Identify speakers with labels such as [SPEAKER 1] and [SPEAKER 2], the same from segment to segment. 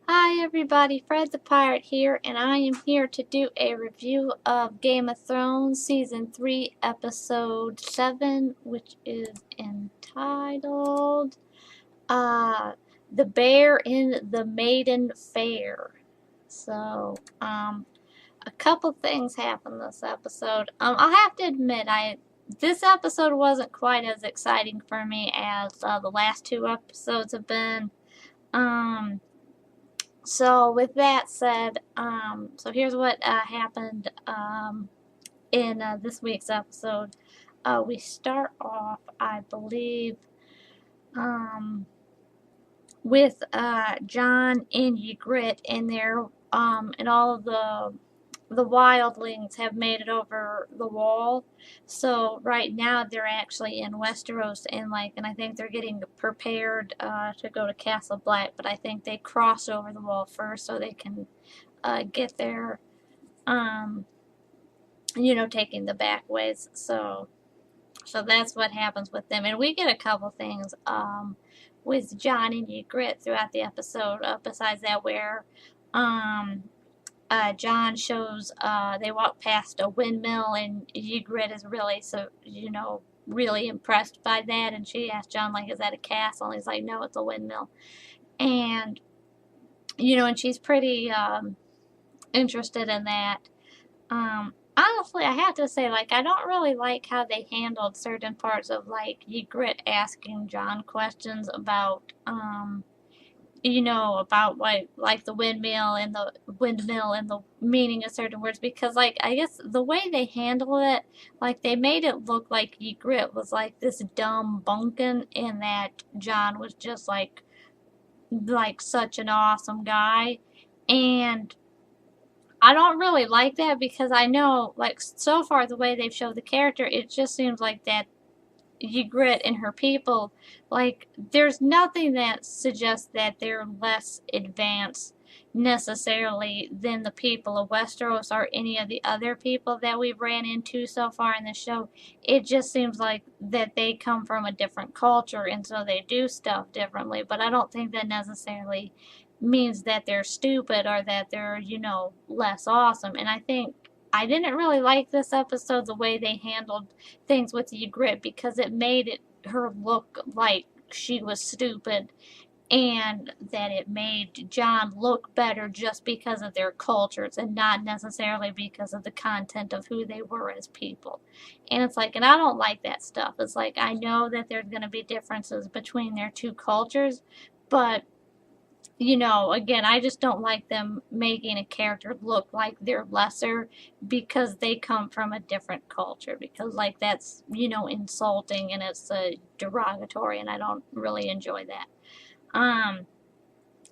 [SPEAKER 1] Hi everybody, Fred the Pirate here, and I am here to do a review of Game of Thrones Season 3, Episode 7, which is entitled The Bear in the Maiden Fair. So, a couple things happened this episode. I have to admit, this episode wasn't quite as exciting for me as the last two episodes have been. So with that said, so here's what happened in this week's episode. We start off, I believe, um, with Jon and Ygritte, and and all of the wildlings have made it over the wall. So right now they're actually in Westeros, and I think they're getting prepared to go to Castle Black, but I think they cross over the wall first so they can get there, um, taking the back ways. So that's what happens with them, and we get a couple things with Jon and Ygritte throughout the episode. Besides that, where um, Jon shows they walk past a windmill, and Ygritte is really impressed by that, and she asks Jon, like, is that a castle? And he's like, no, it's a windmill. And and she's pretty interested in that. Honestly, I have to say, like, I don't really like how they handled certain parts of, like, Ygritte asking Jon questions about about like the windmill and the meaning of certain words, because, like, I guess the way they handled it, like, they made it look like Ygritte was like this dumb bunkin, and that Jon was just like such an awesome guy. And I don't really like that, because I know, like, so far the way they've showed the character, it just seems like that Ygritte and her people, like, there's nothing that suggests that they're less advanced necessarily than the people of Westeros or any of the other people that we've ran into so far in the show. It just seems like that they come from a different culture, and so they do stuff differently, but I don't think that necessarily means that they're stupid or that they're, less awesome. And I think I didn't really like this episode, the way they handled things with Ygritte, because it made her look like she was stupid, and that it made Jon look better just because of their cultures and not necessarily because of the content of who they were as people. And it's like, and I don't like that stuff. It's like, I know that there's going to be differences between their two cultures, but again, I just don't like them making a character look like they're lesser because they come from a different culture. Because, like, that's, insulting, and it's derogatory, and I don't really enjoy that.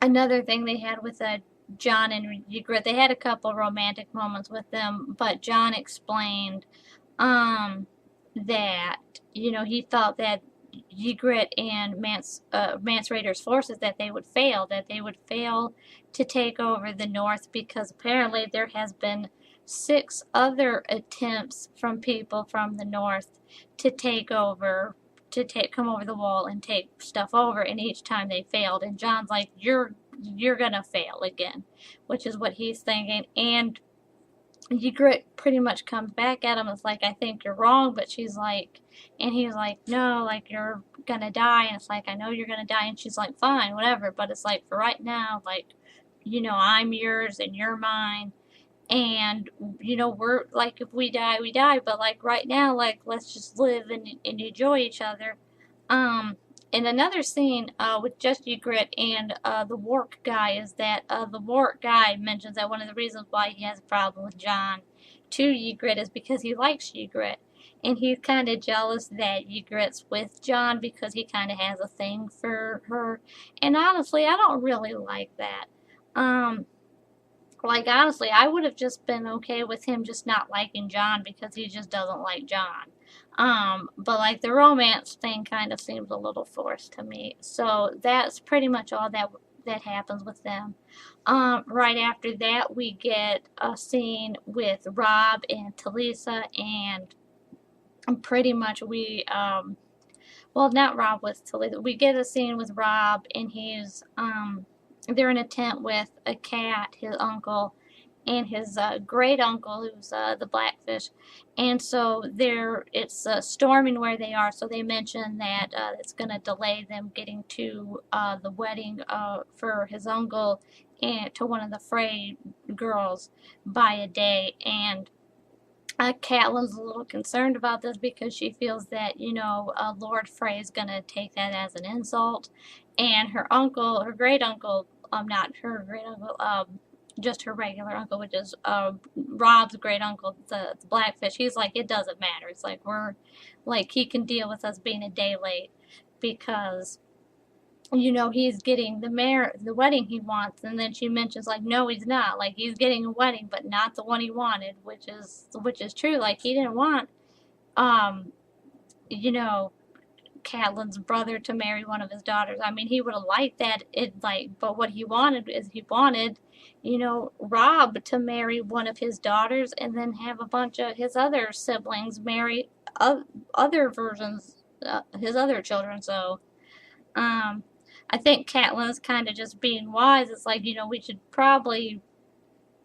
[SPEAKER 1] Another thing they had with Jon and Ygritte, they had a couple romantic moments with them, but Jon explained that, he thought that Ygritte and Mance Rayder's forces, that they would fail to take over the north, because apparently there has been 6 other attempts from people from the north to come over the wall and take stuff over, and each time they failed. And Jon's like, you're gonna fail again, which is what he's thinking. And Ygritte pretty much comes back at him. It's like, I think you're wrong, but he's like, no, like, you're gonna die. And it's like, I know you're gonna die. And she's like, fine, whatever. But it's like, for right now, like, I'm yours and you're mine. And, we're like, if we die, we die. But, like, right now, like, let's just live and enjoy each other. In another scene with just Ygritte and the Wark guy, is that the Wark guy mentions that one of the reasons why he has a problem with Jon to Ygritte is because he likes Ygritte. And he's kind of jealous that Ygritte's with Jon because he kind of has a thing for her. And honestly, I don't really like that. Like, honestly, I would have just been okay with him just not liking Jon because he just doesn't like Jon. But, like, the romance thing kind of seems a little forced to me. So that's pretty much all that happens with them. Right after that, we get a scene with Robb and Talisa, and pretty much well, not Robb with Talisa. We get a scene with Robb, and he's they're in a tent with a cat, his uncle, and his great uncle, who's the blackfish. And so it's storming where they are. So they mention that it's going to delay them getting to the wedding for his uncle and to one of the Frey girls by a day. And Catelyn's a little concerned about this because she feels that, Lord Frey is going to take that as an insult. And her uncle, her great uncle, not her great uncle, just her regular uncle, which is Rob's great uncle, the Blackfish, he's like, it doesn't matter. It's like, he can deal with us being a day late because he's getting the wedding he wants. And then she mentions, like, no, he's not. Like, he's getting a wedding, but not the one he wanted, which is true. Like, he didn't want, you know, Catelyn's brother to marry one of his daughters. I mean, he would have liked that. But what he wanted is Rob to marry one of his daughters and then have a bunch of his other siblings marry other versions, his other children. So, I think Catelyn's kind of just being wise. It's like, we should probably,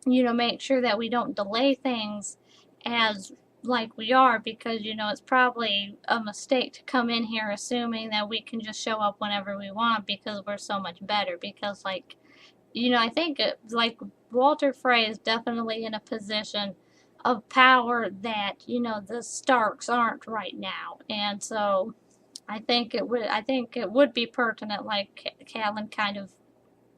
[SPEAKER 1] make sure that we don't delay things as like we are because, it's probably a mistake to come in here assuming that we can just show up whenever we want because we're so much better. Because, I think, Walter Frey is definitely in a position of power that, the Starks aren't right now. And so I think it would be pertinent, like Catelyn kind of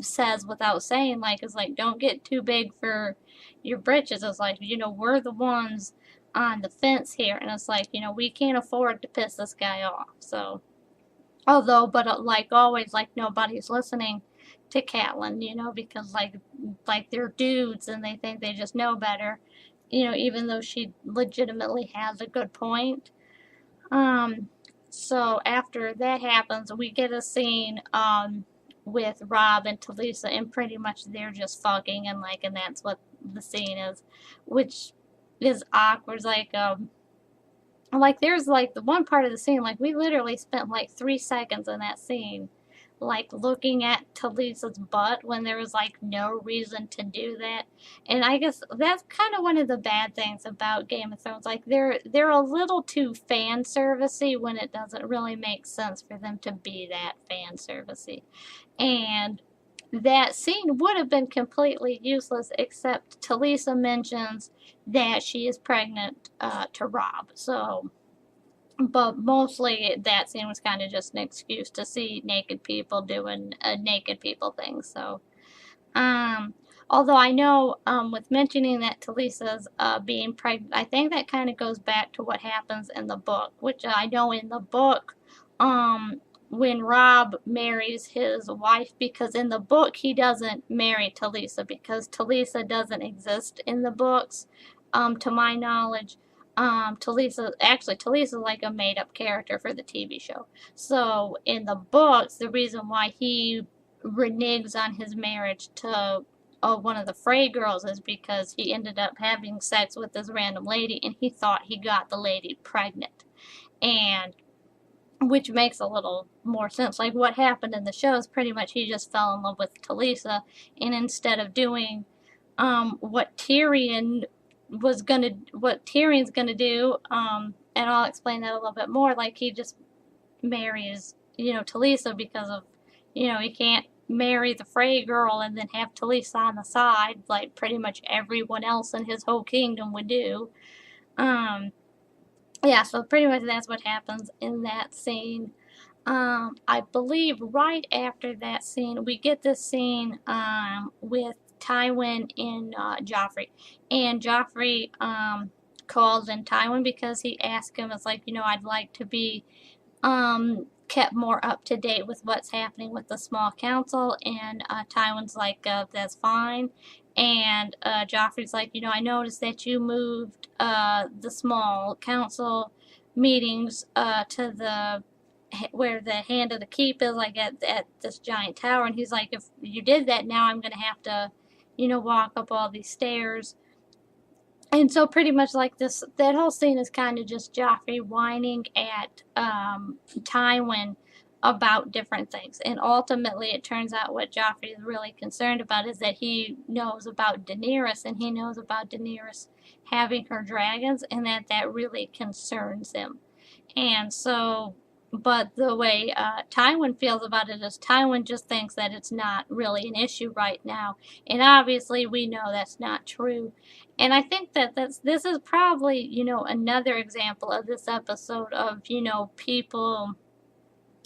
[SPEAKER 1] says without saying, it's like, don't get too big for your britches. It's like, we're the ones on the fence here, and it's like, we can't afford to piss this guy off. So, but like always, like nobody's listening to Catelyn, because like they're dudes and they think they just know better, even though she legitimately has a good point. So after that happens, we get a scene with Rob and Talisa, and pretty much they're just fucking, and that's what the scene is, which is awkward. There's the one part of the scene, we literally spent 3 seconds in that scene looking at Talisa's butt when there was no reason to do that. And I guess that's kind of one of the bad things about Game of Thrones. They're a little too fan servicey when it doesn't really make sense for them to be that fan servicey. And that scene would have been completely useless except Talisa mentions that she is pregnant to Rob. So, but mostly that scene was kind of just an excuse to see naked people doing naked people things. So, although I know with mentioning that Talisa's being pregnant, I think that kind of goes back to what happens in the book, which I know in the book, when Rob marries his wife, because in the book he doesn't marry Talisa because Talisa doesn't exist in the books, to my knowledge. Talisa is like a made-up character for the TV show. So in the books, the reason why he reneges on his marriage to one of the Frey girls is because he ended up having sex with this random lady, and he thought he got the lady pregnant, and which makes a little more sense. Like what happened in the show is pretty much he just fell in love with Talisa, and instead of doing what Tyrion's gonna do, and I'll explain that a little bit more. He just marries, Talisa because of, he can't marry the Frey girl and then have Talisa on the side like pretty much everyone else in his whole kingdom would do. Yeah, so pretty much that's what happens in that scene. I believe right after that scene, we get this scene with Tywin and Joffrey. And Joffrey calls in Tywin because he asked him, it's like, I'd like to be kept more up to date with what's happening with the small council. And Tywin's like, that's fine. And Joffrey's like, I noticed that you moved the small council meetings to the where the hand of the keep is, at this giant tower. And he's like, if you did that, now I'm gonna have to, walk up all these stairs. And so pretty much that whole scene is kind of just Joffrey whining at Tywin about different things. And ultimately, it turns out what Joffrey is really concerned about is that he knows about Daenerys, and he knows about Daenerys having her dragons, and that really concerns him. And so, but the way Tywin feels about it is Tywin just thinks that it's not really an issue right now. And obviously, we know that's not true. And I think that this is probably, another example of this episode of, people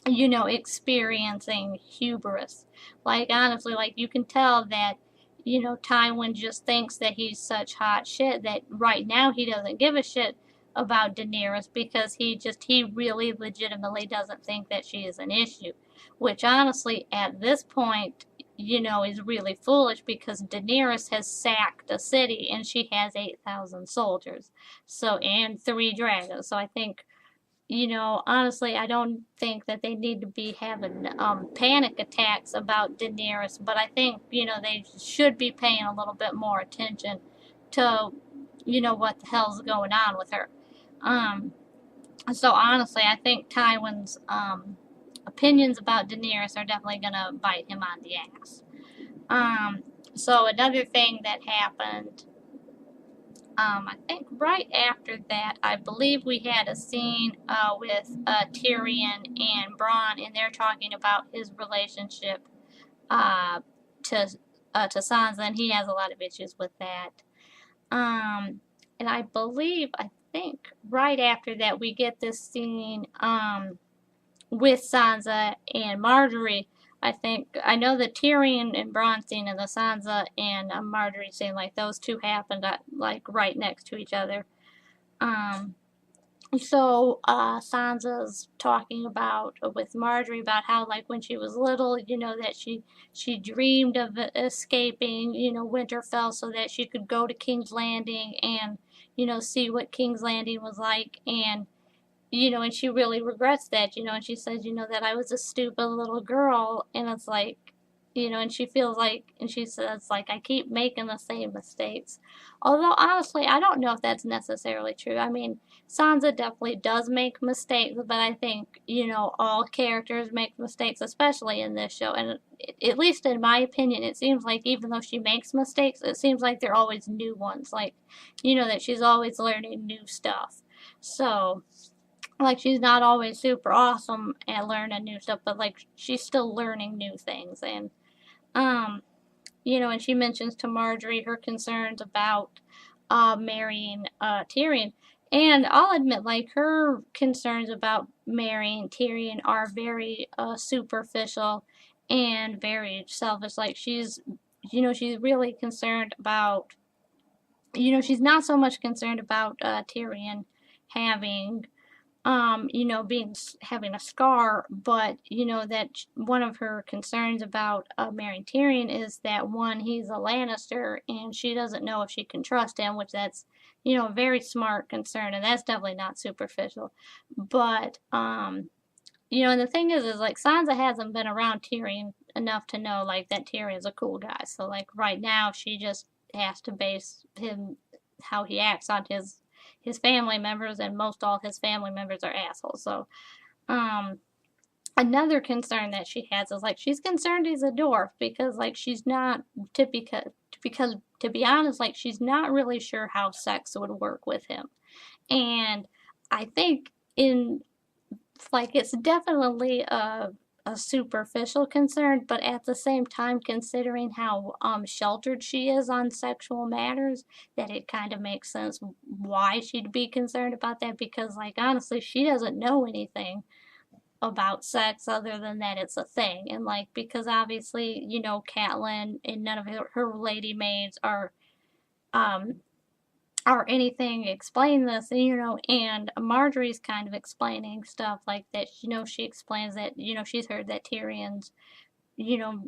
[SPEAKER 1] experiencing hubris. Like, honestly, like, you can tell that, Tywin just thinks that he's such hot shit that right now he doesn't give a shit about Daenerys because he really legitimately doesn't think that she is an issue. Which, honestly, at this point, is really foolish because Daenerys has sacked a city and she has 8,000 soldiers. So, and 3 dragons. So I think honestly, I don't think that they need to be having panic attacks about Daenerys, but I think, they should be paying a little bit more attention to, what the hell's going on with her. Um, so honestly, I think Tywin's opinions about Daenerys are definitely going to bite him on the ass. So another thing that happened I think right after that, I believe we had a scene with Tyrion and Bronn, and they're talking about his relationship uh, to to Sansa, and he has a lot of issues with that. And I think right after that, we get this scene with Sansa and Marjorie. I know the Tyrion and Bronn scene and the Sansa and Marjorie scene, like those two happened like right next to each other. Um, so Sansa's talking about with Marjorie about how like when she was little, that she dreamed of escaping, Winterfell so that she could go to King's Landing and see what King's Landing was like, and she really regrets that, and she says, that I was a stupid little girl, and it's like, and she feels like, and she says, like, I keep making the same mistakes. Although, honestly, I don't know if that's necessarily true. I mean, Sansa definitely does make mistakes, but I think, all characters make mistakes, especially in this show, and at least in my opinion, it seems like even though she makes mistakes, it seems like they're always new ones, like, that she's always learning new stuff. So, like she's not always super awesome at learning new stuff, but like she's still learning new things. And um and she mentions to Marjorie her concerns about marrying Tyrion. And I'll admit, like, her concerns about marrying Tyrion are very superficial and very selfish. Like, she's really concerned about, she's not so much concerned about Tyrion having being having a scar, but that one of her concerns about marrying Tyrion is that one, he's a Lannister, and she doesn't know if she can trust him, which that's a very smart concern, and that's definitely not superficial. But and the thing is like Sansa hasn't been around Tyrion enough to know like that Tyrion's a cool guy. So like right now, she just has to base him how he acts on his family members, and most all his family members are assholes. So, another concern that she has is like she's concerned he's a dwarf because like she's not because to be honest, like she's not really sure how sex would work with him, and I think in like it's definitely a superficial concern, but at the same time, considering how sheltered she is on sexual matters, that it kind of makes sense why she'd be concerned about that. Because, like, honestly, she doesn't know anything about sex other than that it's a thing, and like because obviously Catelyn and none of her lady maids um or anything explain this, and Marjorie's kind of explaining stuff like that. She explains that, she's heard that Tyrion's,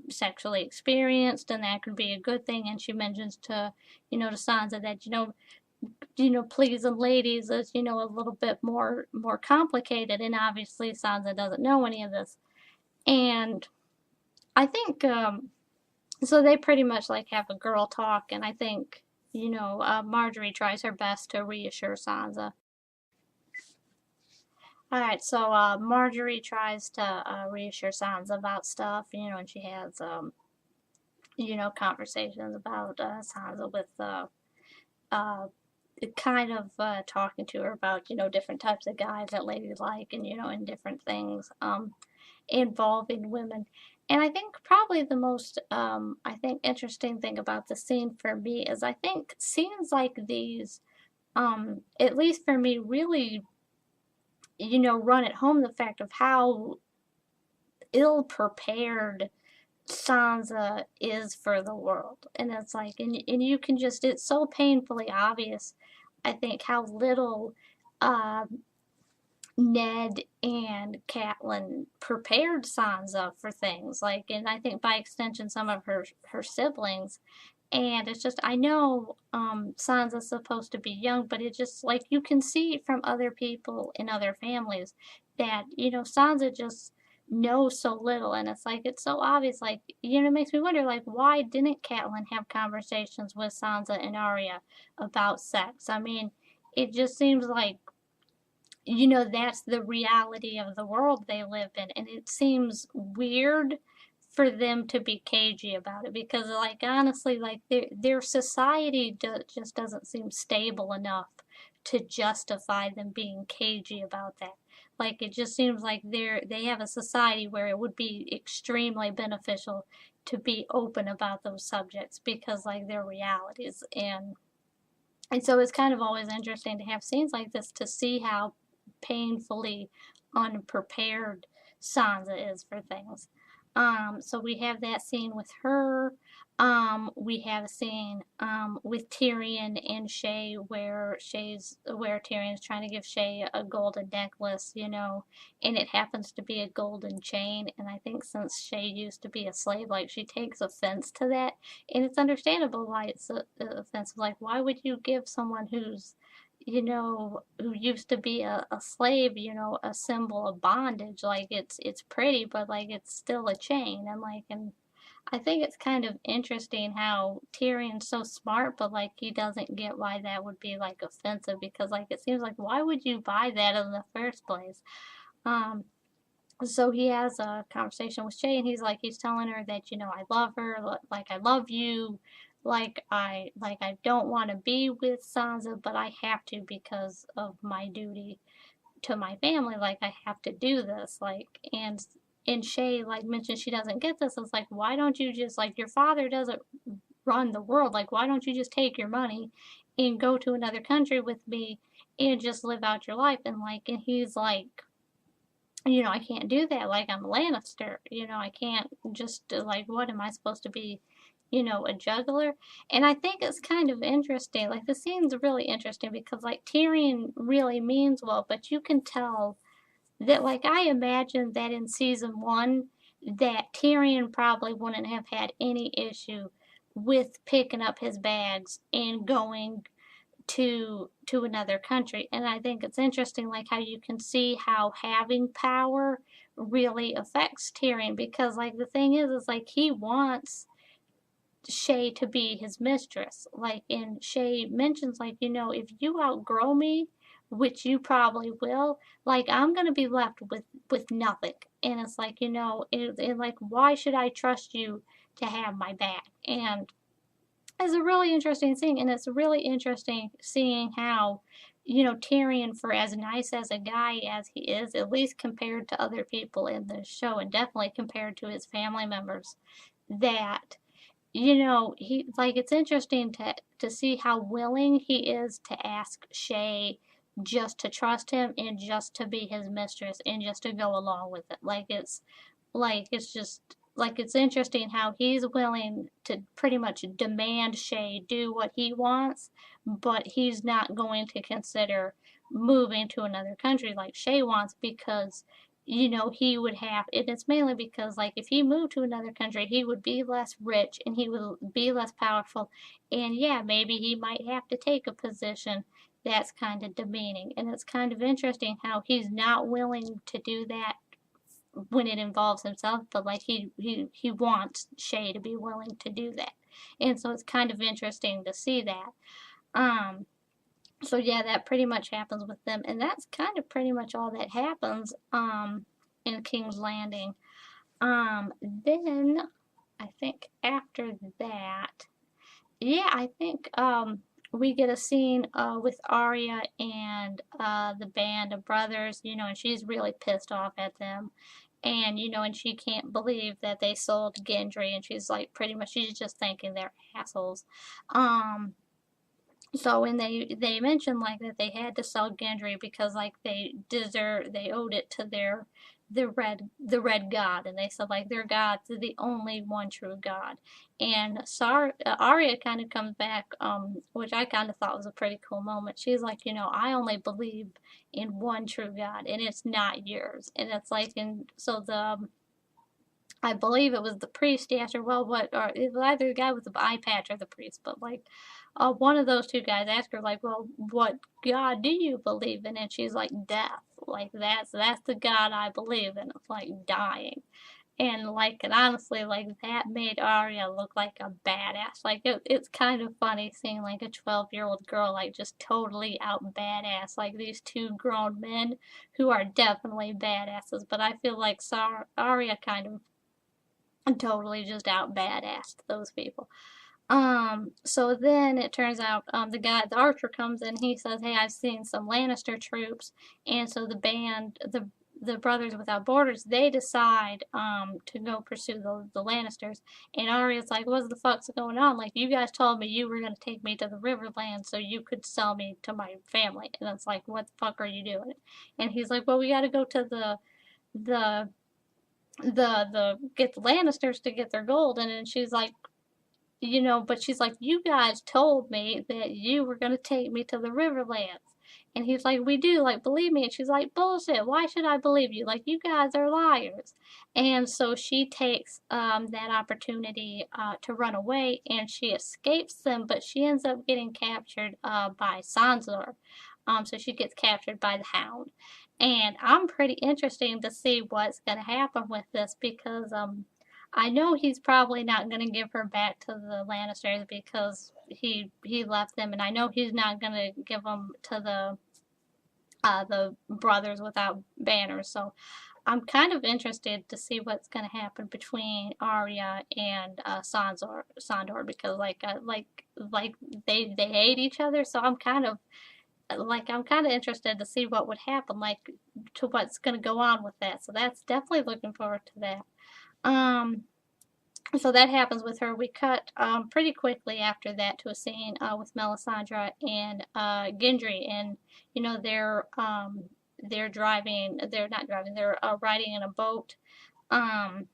[SPEAKER 1] sexually experienced, and that could be a good thing. And she mentions to Sansa that, pleasing ladies is, a little bit more complicated, and obviously Sansa doesn't know any of this. And I think, so they pretty much like have a girl talk, and I think Marjorie tries her best to reassure Sansa. Alright, so Marjorie tries to reassure Sansa about stuff, and she has, conversations about Sansa with uh, kind of talking to her about, different types of guys that ladies like and, and different things involving women. And I think probably the most, I think, interesting thing about the scene for me is I think scenes like these, at least for me, really, run at home the fact of how ill prepared Sansa is for the world. And it's like, and you can just, it's so painfully obvious, I think, how little uh, Ned and Catelyn prepared Sansa for things. Like, and I think by extension, some of her siblings. And it's just, I know Sansa's supposed to be young, but it just, like, you can see from other people in other families that, Sansa just knows so little. And it's like, it's so obvious. Like, it makes me wonder, like, why didn't Catelyn have conversations with Sansa and Arya about sex? I mean, it just seems like, that's the reality of the world they live in. And it seems weird for them to be cagey about it because, like, honestly, like, their society just doesn't seem stable enough to justify them being cagey about that. Like, it just seems like they have a society where it would be extremely beneficial to be open about those subjects because, like, they're realities. And so it's kind of always interesting to have scenes like this to see how painfully unprepared Sansa is for things. So we have that scene with her. We have a scene with Tyrion and Shae where Tyrion's trying to give Shae a golden necklace, and it happens to be a golden chain. And I think since Shae used to be a slave, like she takes offense to that, and it's understandable why it's offensive. Like, why would you give someone who used to be a slave, a symbol of bondage? Like, it's pretty, but like it's still a chain. And I think it's kind of interesting how Tyrion's so smart, but like he doesn't get why that would be like offensive because like it seems like why would you buy that in the first place? Um, so he has a conversation with Shae, and he's telling her that I love her, like I love you, like I don't want to be with Sansa, but I have to because of my duty to my family. Like I have to do this. And Shae like mentions she doesn't get this. It's like why don't you just like your father doesn't run the world? Like why don't you just take your money and go to another country with me and just live out your life? And he's like I can't do that. Like, I'm a Lannister. I can't just, like, what am I supposed to be, a juggler? And I think it's kind of interesting. Like, the scene's really interesting because, like, Tyrion really means well, but you can tell that, like, I imagine that in season one, that Tyrion probably wouldn't have had any issue with picking up his bags and going to another country. And I think it's interesting like how you can see how having power really affects Tyrion because like the thing is like he wants Shae to be his mistress. Like and Shae mentions like if you outgrow me, which you probably will, like I'm gonna be left with nothing. And it's like like why should I trust you to have my back? And it's a really interesting thing, and it's really interesting seeing how, Tyrion, for as nice as a guy as he is, at least compared to other people in the show, and definitely compared to his family members, that he like it's interesting to see how willing he is to ask Shae just to trust him and just to be his mistress and just to go along with it. It's just like it's interesting how he's willing to pretty much demand Shae do what he wants, but he's not going to consider moving to another country like Shae wants because he would have, and it's mainly because like if he moved to another country he would be less rich and he would be less powerful, and yeah, maybe he might have to take a position that's kind of demeaning. And it's kind of interesting how he's not willing to do that when it involves himself, but like he wants Shae to be willing to do that, and so it's kind of interesting to see that. Um, So yeah, that pretty much happens with them, and that's kind of pretty much all that happens in King's Landing. Then I think after that, yeah, I think we get a scene with Arya and the band of brothers, and she's really pissed off at them. And and she can't believe that they sold Gendry, and she's like, pretty much, she's just thinking they're assholes. Um, so when they mentioned like that they had to sell Gendry because like they owed it to the red god, and they said like their god's the only one true god. And Arya kind of comes back, which I kind of thought was a pretty cool moment. She's like, I only believe in one true god, and it's not yours. And it's like, and so I believe it was the priest asked her, well, what, or it was either the guy with the eye patch or the priest, but like, one of those two guys asked her, like, well, what God do you believe in? And she's like, death. Like, that's the God I believe in. It's like dying. And like, and honestly, like, that made Arya look like a badass. Like, it's kind of funny seeing like a 12-year-old girl, like, just totally out badass. Like, these two grown men who are definitely badasses. But I feel like Arya kind of totally just out badass those people. So then it turns out the archer comes in. He says, "Hey, I've seen some Lannister troops," and so the band, the Brothers Without Borders, they decide to go pursue the Lannisters. And Arya's like, "What the fuck's going on? Like, you guys told me you were gonna take me to the Riverland so you could sell me to my family." And it's like, "What the fuck are you doing?" And he's like, "Well, we got to go to the get the Lannisters to get their gold." And then she's like, but she's like, "You guys told me that you were gonna take me to the Riverlands." And he's like, "We do, like, believe me." And she's like, "Bullshit, why should I believe you? Like, you guys are liars." And so she takes that opportunity to run away, and she escapes them, but she ends up getting captured by Sansa. So she gets captured by the Hound. And I'm pretty interested to see what's gonna happen with this because I know he's probably not going to give her back to the Lannisters because he left them, and I know he's not going to give them to the Brothers Without Banners. So I'm kind of interested to see what's going to happen between Arya and Sandor because like they hate each other. So I'm kind of interested to see what would happen, like to what's going to go on with that. So that's definitely looking forward to that. Um, so that happens with her. We cut pretty quickly after that to a scene with Melisandre and Gendry, and they're driving. They're not driving. They're riding in a boat um,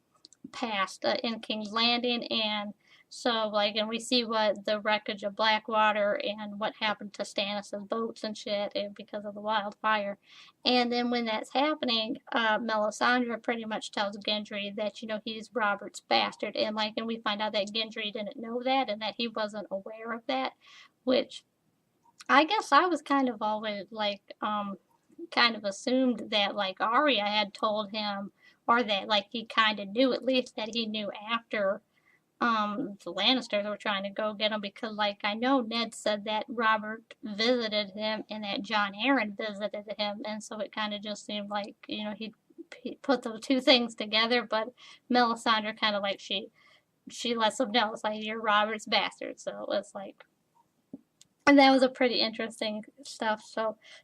[SPEAKER 1] past in King's Landing, and so like, and we see what the wreckage of Blackwater and what happened to Stannis' boats and shit because of the wildfire. And then when that's happening, Melisandre pretty much tells Gendry that he's Robert's bastard, and like, and we find out that Gendry didn't know that and that he wasn't aware of that, which I guess I was kind of always like kind of assumed that like Arya had told him, or that like he kind of knew, at least that he knew after the Lannisters were trying to go get him, because like I know Ned said that Robert visited him and that Jon Arryn visited him, and so it kind of just seemed like he put those two things together. But Melisandre kind of like she lets him know it's like you're Robert's bastard, so it's like, and that was a pretty interesting stuff.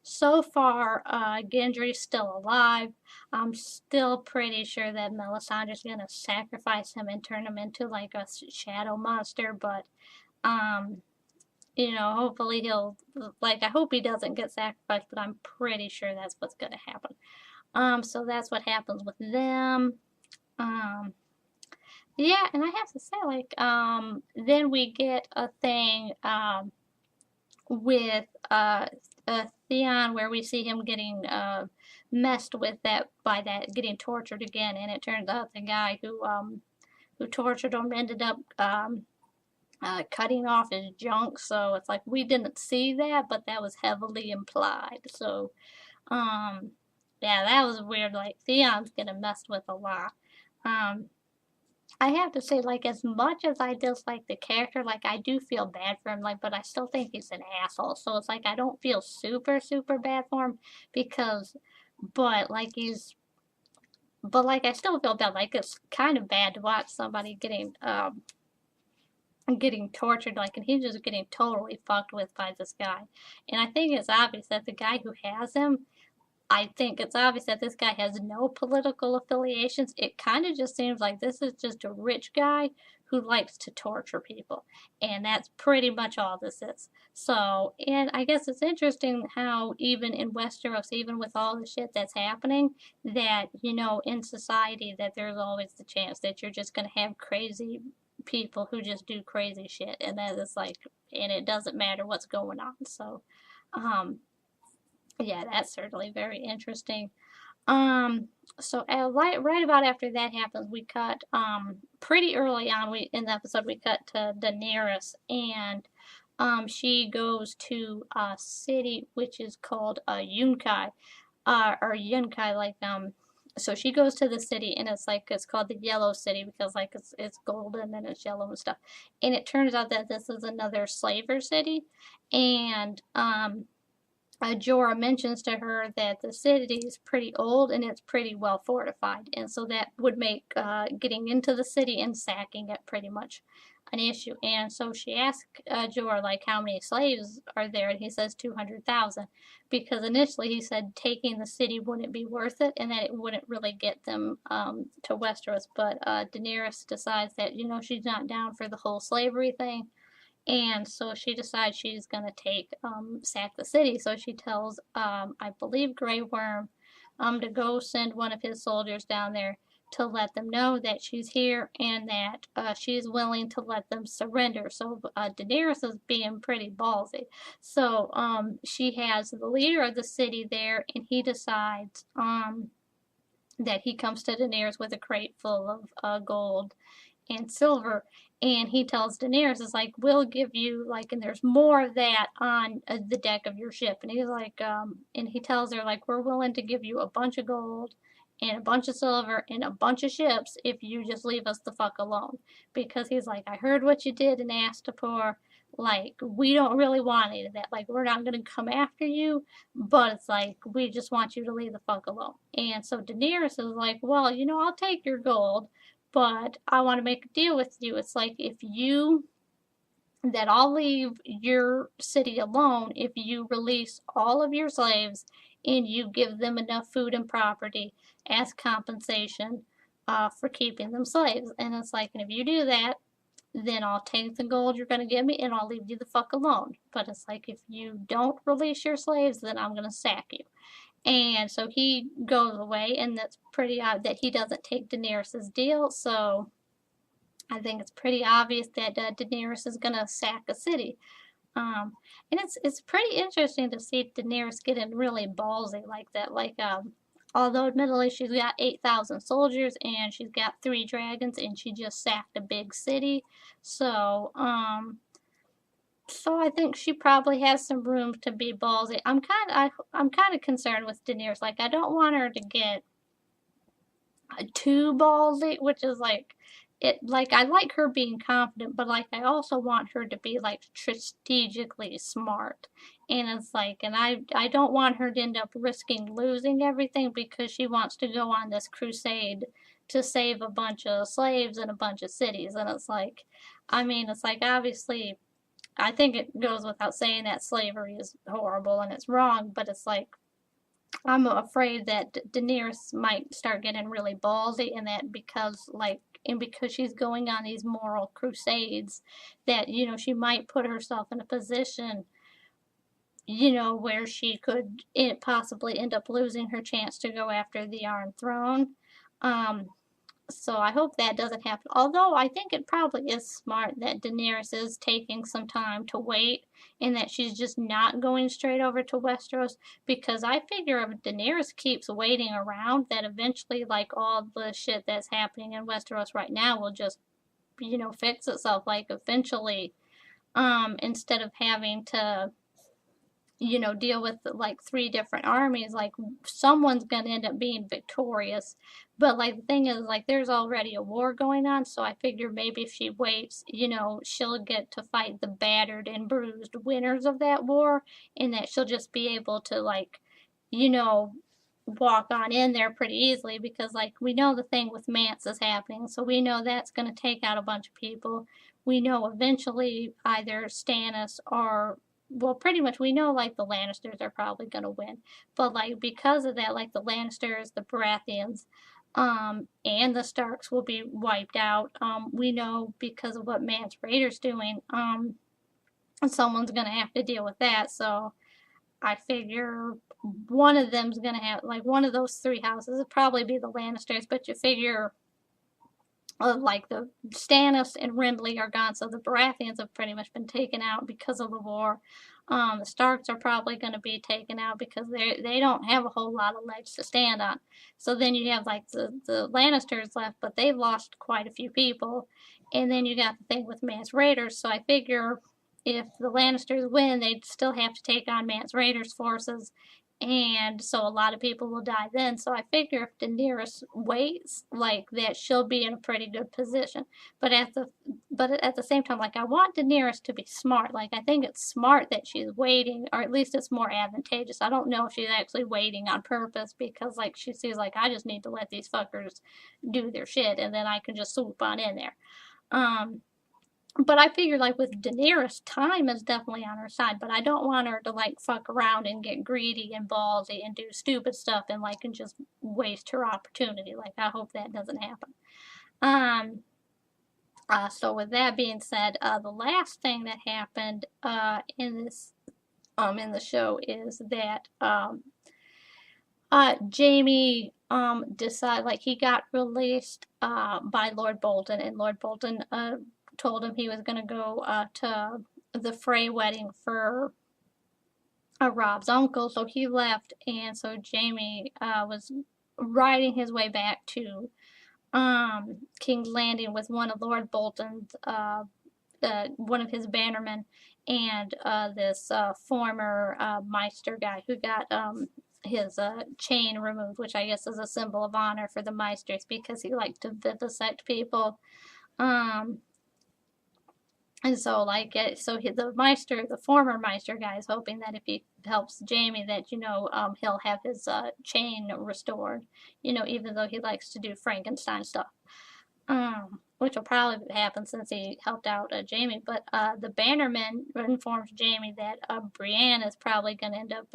[SPEAKER 1] So far, Gendry's still alive. I'm still pretty sure that Melisandre's gonna sacrifice him and turn him into like a shadow monster. But um, hopefully he'll, like, I hope he doesn't get sacrificed. But I'm pretty sure that's what's gonna happen. So that's what happens with them. Um, yeah, and I have to say, like, then we get a thing. With Theon, where we see him getting messed with that by that getting tortured again, and it turns out the guy who tortured him ended up cutting off his junk. So it's like we didn't see that, but that was heavily implied. So um, yeah, that was weird. Like Theon's getting messed with a lot. Um, I have to say, like, as much as I dislike the character, like, I do feel bad for him, like, but I still think he's an asshole. So it's like I don't feel super, super bad for him because, but like but like I still feel bad. Like it's kind of bad to watch somebody getting tortured, like, and he's just getting totally fucked with by this guy. And I think it's obvious that the guy who has him, I think it's obvious that this guy has no political affiliations. It kind of just seems like this is just a rich guy who likes to torture people. And that's pretty much all this is. So, and I guess it's interesting how even in Westeros, even with all the shit that's happening, that, in society, that there's always the chance that you're just going to have crazy people who just do crazy shit. And that is like, and it doesn't matter what's going on. So, um, yeah, that's certainly very interesting. Um, so right about after that happens, we cut pretty early on. We in the episode we cut to Daenerys, and she goes to a city which is called Yunkai, or Yunkai, like So she goes to the city, and it's called the Yellow City because like it's golden and it's yellow and stuff. And it turns out that this is another slaver city, and Jorah mentions to her that the city is pretty old and it's pretty well fortified, and so that would make getting into the city and sacking it pretty much an issue. And so she asks Jorah, like, how many slaves are there, and he says 200,000, because initially he said taking the city wouldn't be worth it and that it wouldn't really get them to Westeros. But Daenerys decides that she's not down for the whole slavery thing, and so she decides she's going to sack the city. So she tells, I believe, Grey Worm to go send one of his soldiers down there to let them know that she's here and that she's willing to let them surrender. So Daenerys is being pretty ballsy. So she has the leader of the city there, and he decides that he comes to Daenerys with a crate full of gold and silver, and he tells Daenerys, is like, we'll give you, like, and there's more of that on the deck of your ship. And he's like, and he tells her, like, we're willing to give you a bunch of gold and a bunch of silver and a bunch of ships if you just leave us the fuck alone. Because he's like, I heard what you did in Astapor. Like, we don't really want any of that. Like, we're not going to come after you, but it's like, we just want you to leave the fuck alone. And so Daenerys is like, well, I'll take your gold, but I want to make a deal with you. It's like, that I'll leave your city alone if you release all of your slaves and you give them enough food and property as compensation for keeping them slaves. And it's like, and if you do that, then I'll take the gold you're going to give me and I'll leave you the fuck alone. But it's like, if you don't release your slaves, then I'm going to sack you. And so he goes away, and that's pretty odd that he doesn't take Daenerys' deal. So I think it's pretty obvious that Daenerys is gonna sack a city. And it's pretty interesting to see Daenerys getting really ballsy like that. Like, although admittedly she's got 8,000 soldiers and she's got 3 dragons and she just sacked a big city, so I think she probably has some room to be ballsy. I'm kind of concerned with Daenerys. Like, I don't want her to get too ballsy, which is like, it, like, I like her being confident, but like I also want her to be like strategically smart. And it's like, and I don't want her to end up risking losing everything because she wants to go on this crusade to save a bunch of slaves and a bunch of cities. And it's like, I mean, it's like, obviously I think it goes without saying that slavery is horrible and it's wrong, but it's like, I'm afraid that Daenerys might start getting really ballsy, and that because she's going on these moral crusades, that she might put herself in a position where she could possibly end up losing her chance to go after the Iron Throne. Um, so I hope that doesn't happen. Although I think it probably is smart that Daenerys is taking some time to wait and that she's just not going straight over to Westeros, because I figure if Daenerys keeps waiting around, that eventually, like, all the shit that's happening in Westeros right now will just fix itself. Like, eventually, instead of having to deal with like three different armies, like someone's gonna end up being victorious. But like the thing is, like there's already a war going on, so I figure maybe if she waits, she'll get to fight the battered and bruised winners of that war, and that she'll just be able to like, you know, walk on in there pretty easily because like we know the thing with Mance is happening, so we know that's gonna take out a bunch of people. We know eventually either Stannis or well, pretty much we know like the Lannisters are probably gonna win, but like because of that, like the Lannisters, the Baratheons, and the Starks will be wiped out. We know because of what Mance Rayder's doing, someone's gonna have to deal with that. So I figure one of them's gonna have like one of those three houses. It'd probably be the Lannisters, but you figure like the Stannis and Renly are gone, so the Baratheons have pretty much been taken out because of the war. The Starks are probably going to be taken out because they don't have a whole lot of legs to stand on. So then you have like the Lannisters left, but they've lost quite a few people. And then you got the thing with Mance Raiders. So I figure if the Lannisters win, they'd still have to take on Mance Raiders' forces, and so a lot of people will die then. So I figure if Daenerys waits like that, she'll be in a pretty good position. But at the same time, like I want Daenerys to be smart. Like I think it's smart that she's waiting, or at least it's more advantageous. I don't know if she's actually waiting on purpose because like she sees like I just need to let these fuckers do their shit and then I can just swoop on in there. Um, but I figure like with Daenerys, time is definitely on her side, but I don't want her to like fuck around and get greedy and ballsy and do stupid stuff and just waste her opportunity. Like I hope that doesn't happen. Um so with that being said, the last thing that happened in the show is that Jamie decided like he got released by Lord Bolton, and Lord Bolton told him he was gonna go to the Frey wedding for Rob's uncle, so he left, and so Jamie was riding his way back to King's Landing with one of Lord Bolton's one of his bannermen and this former Meister guy who got his chain removed, which I guess is a symbol of honor for the Meisters because he liked to vivisect people. Um, and so, the Meister, the former Meister guy, is hoping that if he helps Jamie, that he'll have his chain restored. Even though he likes to do Frankenstein stuff. Which will probably happen since he helped out Jamie. But the Bannerman informs Jamie that Brienne is probably going to end up.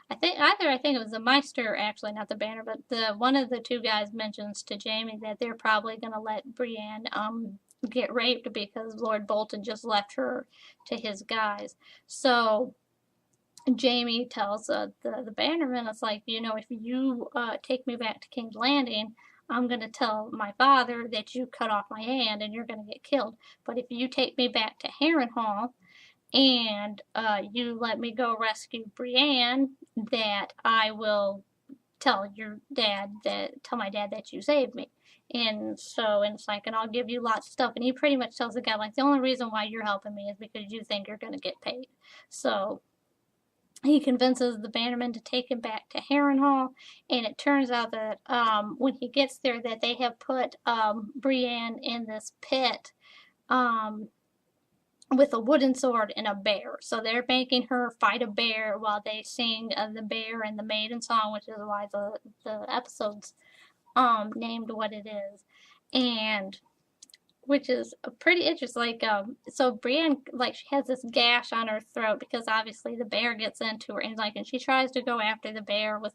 [SPEAKER 1] I think it was the Meister actually, not the Banner, but the one of the two guys mentions to Jamie that they're probably going to let Brienne get raped because Lord Bolton just left her to his guys. So Jamie tells the Bannerman, it's like, if you take me back to King's Landing, I'm going to tell my father that you cut off my hand and you're going to get killed. But if you take me back to Harrenhal and you let me go rescue Brienne, that I will tell my dad that you saved me. And it's like, and I'll give you lots of stuff. And he pretty much tells the guy, like, the only reason why you're helping me is because you think you're going to get paid. So he convinces the Bannerman to take him back to Harrenhal, and it turns out that when he gets there, that they have put Brienne in this pit with a wooden sword and a bear. So they're making her fight a bear while they sing the Bear and the Maiden song, which is why the episode's named what it is, and which is pretty interesting. So Brienne, like, she has this gash on her throat because obviously the bear gets into her, and she tries to go after the bear with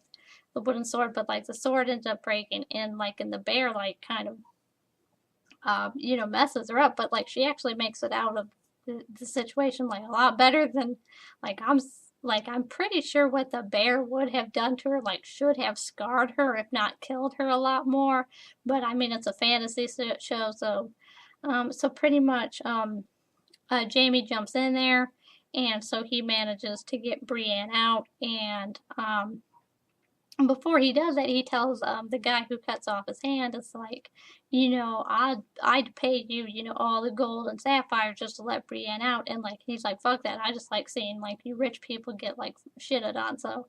[SPEAKER 1] the wooden sword, but like the sword ends up breaking, and the bear kind of messes her up, but like she actually makes it out of the situation like a lot better than I'm pretty sure what the bear would have done to her should have scarred her if not killed her a lot more. But I mean, it's a fantasy show, so pretty much Jamie jumps in there, and so he manages to get Brienne out, and before he does that, he tells the guy who cuts off his hand, it's like, I'd pay you, all the gold and sapphires just to let Brienne out, and like he's like, fuck that, I just like seeing like you rich people get like shitted on, so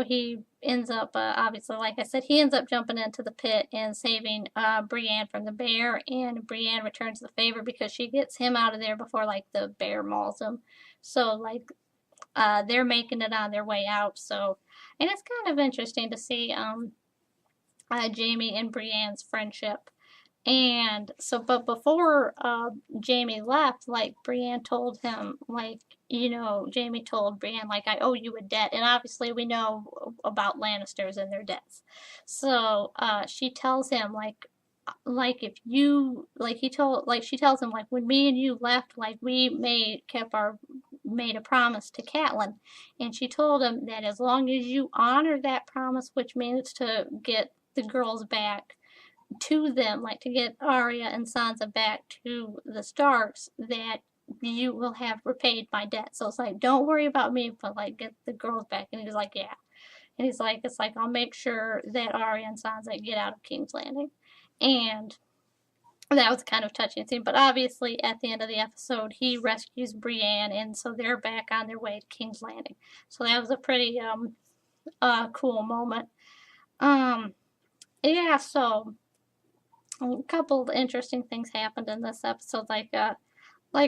[SPEAKER 1] he ends up obviously, like I said, he ends up jumping into the pit and saving Brienne from the bear, and Brienne returns the favor because she gets him out of there before like the bear mauls him. So like they're making it on their way out. So, and it's kind of interesting to see Jamie and Brienne's friendship. And so, but before Jamie left, like Brienne told him, like, Jamie told Brienne, like, I owe you a debt. And obviously, we know about Lannisters and their debts. So she tells him, like if you like he told like she tells him like when me and you left like we made a promise to Catelyn, and she told him that as long as you honor that promise, which means to get the girls back to them, like to get Arya and Sansa back to the Starks, that you will have repaid my debt. So it's like, don't worry about me, but like get the girls back. And he's like, yeah. And he's like, it's like I'll make sure that Arya and Sansa get out of King's Landing. And that was kind of touching scene, but obviously at the end of the episode he rescues Brienne, and so they're back on their way to King's Landing. So that was a pretty cool moment. Yeah, so a couple of interesting things happened in this episode, like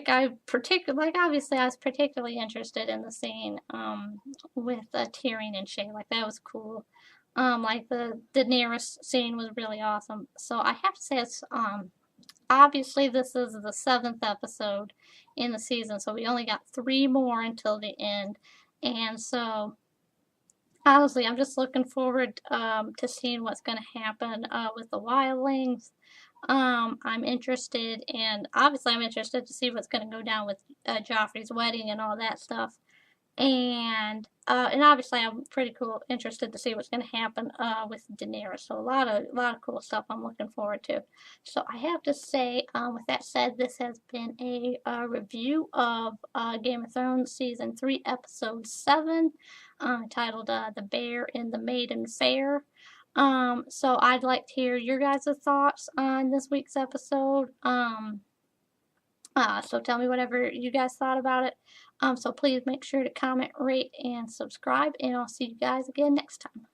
[SPEAKER 1] obviously I was particularly interested in the scene with Tyrion and Shae. Like that was cool. Like the Daenerys scene was really awesome. So I have to say it's obviously this is the 7th episode in the season, so we only got 3 more until the end. And so honestly, I'm just looking forward to seeing what's going to happen with the wildlings. I'm interested, and obviously I'm interested to see what's going to go down with Joffrey's wedding and all that stuff. And obviously I'm pretty interested to see what's going to happen with Daenerys. So a lot of cool stuff I'm looking forward to. So I have to say, with that said, this has been a review of Game of Thrones season 3, episode 7, titled "The Bear in the Maiden Fair." So I'd like to hear your guys' thoughts on this week's episode. So tell me whatever you guys thought about it. So please make sure to comment, rate, and subscribe, and I'll see you guys again next time.